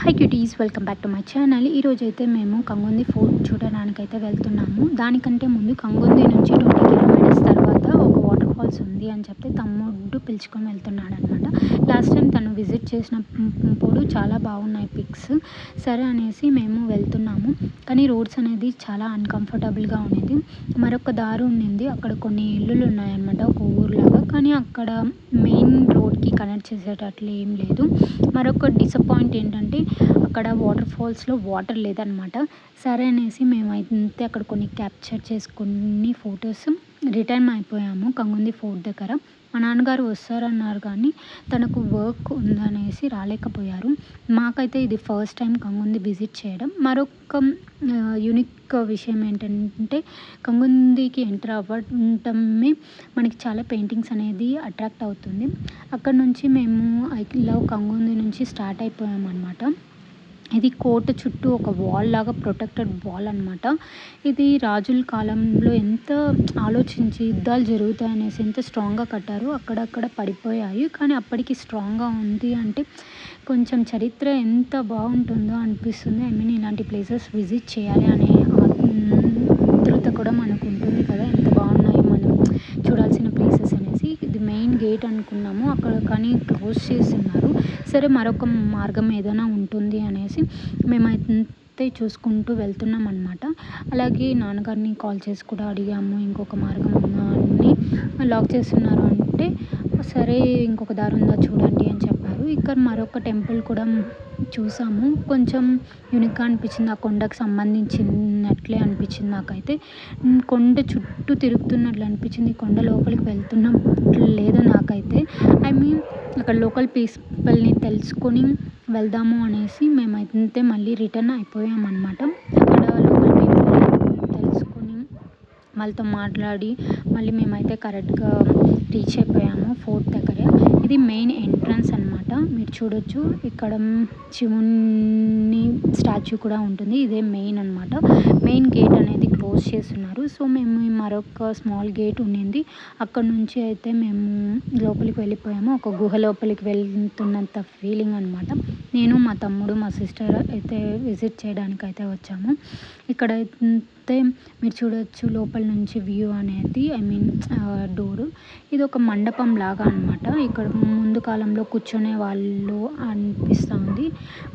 High cuties, welcome back to my channel. ఈరోజైతే మేము కంగుంది fort చూడడానికైతే వెళ్తున్నాము. దానికంటే ముందు కంగుంది నుంచి 20 కిలోమీటర్స్ తర్వాత ఒక వాటర్ ఫాల్స్ ఉంది అని చెప్తే తమ్ముడు పిలుచుకొని వెళ్తున్నాడు అనమాట. లాస్ట్ టైం తను విజిట్ చేసినప్పుడు చాలా బాగున్నాయి పిక్స్. సరే అనేసి మేము వెళ్తున్నాము. కానీ రోడ్స్ అనేది చాలా అన్కంఫర్టబుల్గా ఉండేది. మరొక దారి ఉండింది, అక్కడ కొన్ని ఇల్లులు ఉన్నాయన్నమాట, ఒక ఊర్లాగా. కానీ అక్కడ మెయిన్ రోడ్కి కనెక్ట్ చేసేటట్లు ఏం లేదు. మరొక డిసప్పాయింట్ ఏంటంటే అక్కడ వాటర్ ఫాల్స్లో వాటర్ లేదనమాట. సరే అనేసి మేమైతే అక్కడ కొన్ని క్యాప్చర్ చేసుకుని ఫొటోస్ రిటర్న్ అయిపోయాము కంగుంది ఫోర్ట్ దగ్గర. మా నాన్నగారు వస్తారన్నారు కానీ తనకు వర్క్ ఉందనేసి రాలేకపోయారు. మాకైతే ఇది ఫస్ట్ టైం కంగుంది విజిట్ చేయడం. మరొక యూనిక్ విషయం ఏంటంటే కంగుందికి ఎంటర్ అవ్వటమే మనకి చాలా పెయింటింగ్స్ అనేది అట్రాక్ట్ అవుతుంది. అక్కడ నుంచి మేము ఐ లవ్ కంగుంది నుంచి స్టార్ట్ అయిపోయామన్నమాట. ఇది కోట చుట్టూ ఒక వాల్ లాగా ప్రొటెక్టెడ్ వాల్ అనమాట. ఇది రాజుల కాలంలో ఎంత ఆలోచించి యుద్ధాలు జరుగుతాయనేసి ఎంత స్ట్రాంగ్గా కట్టారు. అక్కడక్కడ పడిపోయాయి కానీ అప్పటికి స్ట్రాంగ్గా ఉంది అంటే కొంచెం చరిత్ర ఎంత బాగుంటుందో అనిపిస్తుంది. ఐ మీన్ ఇలాంటి ప్లేసెస్ విజిట్ చేయాలి అనే ఆతృత కూడా మనకు ఉంటుంది కదా, ఎంత బాగున్నాయి మనం చూడాల్సిన ప్లేసెస్ అనేసి. ఇది మెయిన్ గేట్ అనుకున్నాము అక్కడ, కానీ క్లోజ్ చేస్తున్నారు. సరే మరొక మార్గం ఏదైనా ఉంటుంది అనేసి మేమైతే చూసుకుంటూ వెళ్తున్నాం అనమాట. అలాగే నాన్నగారిని కాల్ చేసి కూడా అడిగాము, ఇంకొక మార్గం ఉందా అని. లాక్ చేస్తున్నారు అంటే సరే ఇంకొక దారి ఉందా చూడండి అని చెప్పారు. ఇక్కడ మరొక టెంపుల్ కూడా చూసాము, కొంచెం యూనిక్గా అనిపించింది. ఆ కొండకు సంబంధించినట్లే అనిపించింది నాకైతే. కొండ చుట్టూ తిరుగుతున్నట్లు అనిపించింది, కొండ లోపలికి వెళ్తున్నట్లు లేదు నాకైతే. ఐ మీన్ అక్కడ లోకల్ పీపుల్ని తెలుసుకొని వెళ్దాము అనేసి మేమైతే మళ్ళీ రిటర్న్ అయిపోయామన్నమాట. అక్కడ లోకల్ పీపుల్ని తెలుసుకొని వాళ్ళతో మాట్లాడి మళ్ళీ మేమైతే కరెక్ట్గా రీచ్ అయిపోయాము ఫోర్ట్ దగ్గర. ఇది మెయిన్ ఎంట్రన్స్ అనమాట. మీరు చూడొచ్చు ఇక్కడ శివుని స్టాచ్యూ కూడా ఉంటుంది. ఇదే మెయిన్ అనమాట. మెయిన్ గేట్ అనేది క్లోజ్ చేస్తున్నారు. సో మేము మరొక స్మాల్ గేట్ ఉండింది, అక్కడ నుంచి అయితే మేము లోపలికి వెళ్ళిపోయాము. ఒక గుహ లోపలికి వెళ్తున్నంత ఫీలింగ్ అనమాట. నేను మా తమ్ముడు మా సిస్టర్ అయితే విజిట్ చేయడానికి అయితే వచ్చాము. ఇక్కడ అయితే మీరు చూడొచ్చు లోపల నుంచి వ్యూ అనేది, ఐ మీన్ డోరు. ఇది ఒక మండపం లాగా అనమాట. ఇక్కడ ముందు కాలంలో కూర్చునే వాళ్ళు అనిపిస్తుంది.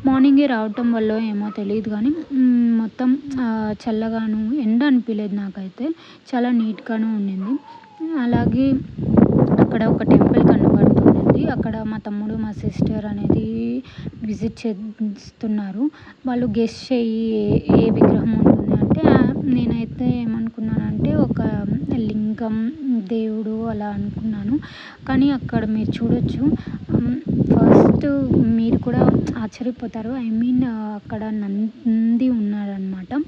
మార్నింగే రావటం వల్ల ఏమో తెలియదు కానీ మొత్తం చల్లగాను, ఎండ అనిపించలేదు నాకైతే, చాలా నీట్గాను ఉండింది. అలాగే అక్కడ ఒక టెంపుల్ కనబడుతుంది. అక్కడ మా తమ్ముడు మా సిస్టర్ అనేది విజిట్ చేస్తున్నారు. వాళ్ళు గెస్ చేయి ఏ విగ్రహం ఉంటుంది అంటే నేనైతే ఏమనుకున్నానంటే ఒక లింగం దేవుడు అలా అనుకున్నాను. కానీ అక్కడ మీరు చూడొచ్చు, ఫస్ట్ మీరు కూడా ఆశ్చర్యపోతారు. ఐ మీన్ అక్కడ నంది ఉన్నారనమాట.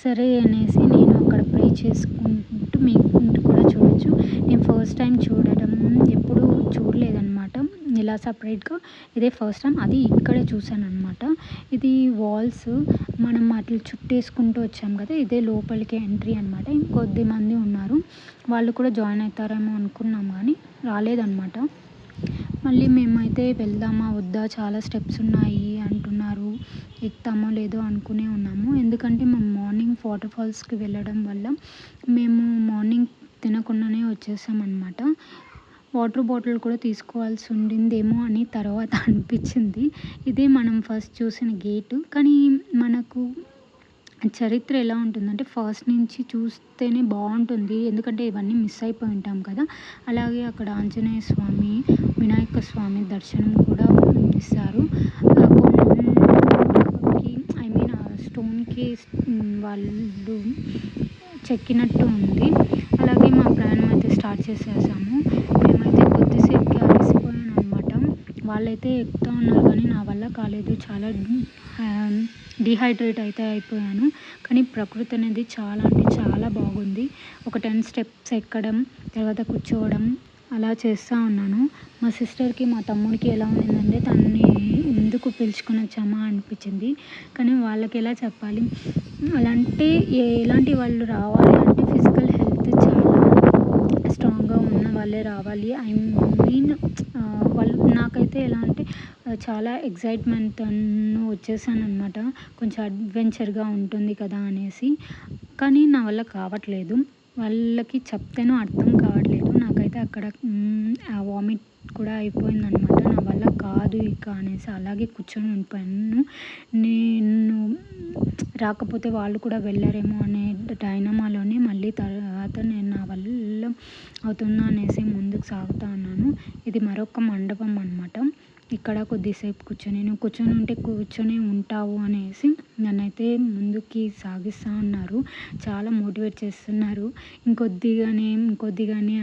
సరే అనేసి నేను అక్కడ ప్రే చేసుకుంటూ మీకు కూడా చూడొచ్చు. నేను ఫస్ట్ టైం చూడడం, ఎప్పుడు చూడలేదన్నమాట ఇలా సపరేట్గా. ఇదే ఫస్ట్ టైం, అది ఇక్కడే చూసాను అనమాట. ఇది వాల్స్ మనం అట్లా చుట్టేసుకుంటూ వచ్చాం కదా, ఇదే లోపలికి ఎంట్రీ అనమాట. ఇంకొద్ది మంది ఉన్నారు, వాళ్ళు కూడా జాయిన్ అవుతారేమో అనుకున్నాం కానీ రాలేదన్నమాట. మళ్ళీ మేమైతే వెళ్దామా వద్దా, చాలా స్టెప్స్ ఉన్నాయి అంటున్నారు, ఎక్కుతామో లేదో అనుకునే ఉన్నాము. ఎందుకంటే మేము మార్నింగ్ వాటర్ ఫాల్స్కి వెళ్ళడం వల్ల మేము మార్నింగ్ తినకుండానే వచ్చేసామన్నమాట. వాటర్ బాటిల్ కూడా తీసుకోవాల్సి ఉండిందేమో అని తర్వాత అనిపించింది. ఇదే మనం ఫస్ట్ చూసిన గేటు. కానీ మనకు చరిత్ర ఎలా ఉంటుందంటే ఫస్ట్ నుంచి చూస్తేనే బాగుంటుంది, ఎందుకంటే ఇవన్నీ మిస్ అయిపోయి ఉంటాం కదా. అలాగే అక్కడ ఆంజనేయ స్వామి, వినాయక స్వామి దర్శనం కూడా ఇస్తారు. ఐ మీన్ ఆ స్టోన్కి వాళ్ళు చెక్కినట్టు ఉంది. అలాగే మా ప్రయాణం అయితే స్టార్ట్ చేసేసాము. మేమైతే కొద్దిసేపుకి అలసిపోయాను అనమాట. వాళ్ళైతే ఎక్కుతూ ఉన్నారు కానీ నా వల్ల కాలేదు, చాలా డిహైడ్రేట్ అయితే అయిపోయాను. కానీ ప్రకృతి అనేది చాలా అంటే చాలా బాగుంది. ఒక 10 స్టెప్స్ ఎక్కడం, తర్వాత కూర్చోవడం అలా చేస్తూ ఉన్నాను. మా సిస్టర్కి మా తమ్ముడికి ఎలా ఉండిందంటే తనని ఎందుకు పిలుచుకొని వచ్చామా అనిపించింది. కానీ వాళ్ళకి ఎలా చెప్పాలి, ఎలాంటి వాళ్ళు రావాలి అంటే ఫిజికల్ హెల్త్ చాలా స్ట్రాంగ్గా ఉన్న వాళ్ళే రావాలి. ఐ మీన్ వాళ్ళు నాకైతే ఎలా అంటే చాలా ఎక్సైట్మెంట్‌తో వచ్చేసాననమాట. కొంచెం అడ్వెంచర్‌గా ఉంటుంది కదా అనేసి. కానీ నా వల్ల కావట్లేదు. వాళ్ళకి చెప్తేనో అర్థం కావట్లేదు. నాకైతే అక్కడ వామిట్ కూడా అయిపోయిందనమాట. నా వల్ల కాదు ఇక అనేసి అలాగే కూర్చొని ఉండిపోయాను. నేను రాకపోతే వాళ్ళు కూడా వెళ్ళరేమో అనే డైనమాలోనే మళ్ళీ తర్వాత నేను నా వల్ల అవుతుందా అనేసి ముందుకు సాగుతా ఉన్నాను. ఇది మరొక మండపం అనమాట. ఇక్కడ కొద్దిసేపు కూర్చొని కూర్చొనే ఉంటావు అనేసి నన్నైతే ముందుకి సాగిస్తా ఉన్నారు. చాలా మోటివేట్ చేస్తున్నారు. ఇంకొద్దిగానే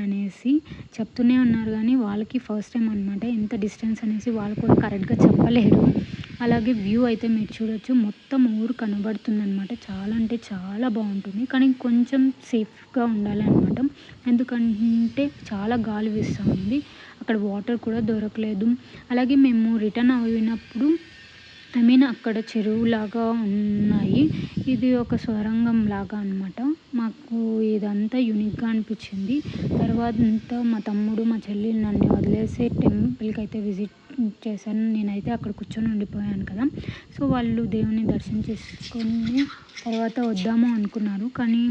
అనేసి చెప్తూనే ఉన్నారు. కానీ వాళ్ళకి ఫస్ట్ టైం అనమాట. ఎంత డిస్టెన్స్ అనేసి వాళ్ళు కూడా కరెక్ట్‌గా చెప్పలేరు. అలాగే వ్యూ అయితే మీరు చూడొచ్చు. మొత్తం ఊరు కనబడుతుందనమాట. చాలా అంటే చాలా బాగుంటుంది. కానీ కొంచెం సేఫ్‌గా ఉండాలి అనమాట. ఎందుకంటే చాలా గాలి వీస్తూ ఉంది. అక్కడ వాటర్ కూడా దొరకలేదు. అలాగే మేము రిటర్న్ అయినప్పుడు అక్కడ చెరువులాగా ఉన్నాయి. ఇది ఒక సొరంగం లాగా అనమాట. మాకు ఇదంతా యూనిక్‌గా అనిపించింది. తర్వాత మా తమ్ముడు, మా చెల్లి నన్ను వదిలేసి టెంపుల్‌కి అయితే విజిట్ చేశాను. నేనైతే అక్కడ కూర్చొని ఉండిపోయాను కదా! సో, వాళ్ళు దేవుని దర్శనం చేసుకొని తర్వాత వద్దాము అనుకున్నారు. కానీ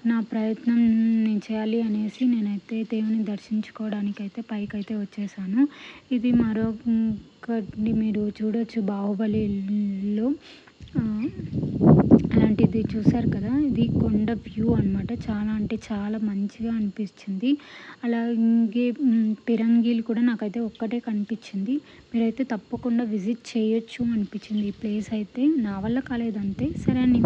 నా ప్రయత్నం నేను చేయాలి అనేసి నేనైతే దేవుని దర్శించుకోవడానికైతే పైకైతే వచ్చేసాను. ఇది మరొకటి మీరు చూడొచ్చు 'బాహుబలిలో' అలాంటిది చూసారు కదా! ఇది కొండ వ్యూ అనమాట. చాలా అంటే చాలా మంచిగా అనిపించింది. అలాగే పిరంగిలు కూడా నాకైతే ఒక్కటే కనిపించింది. మీరైతే తప్పకుండా విజిట్ చేయొచ్చు అనిపించింది ఈ ప్లేస్ అయితే. నా వల్ల కాలేదు అంతే. సరే అండి.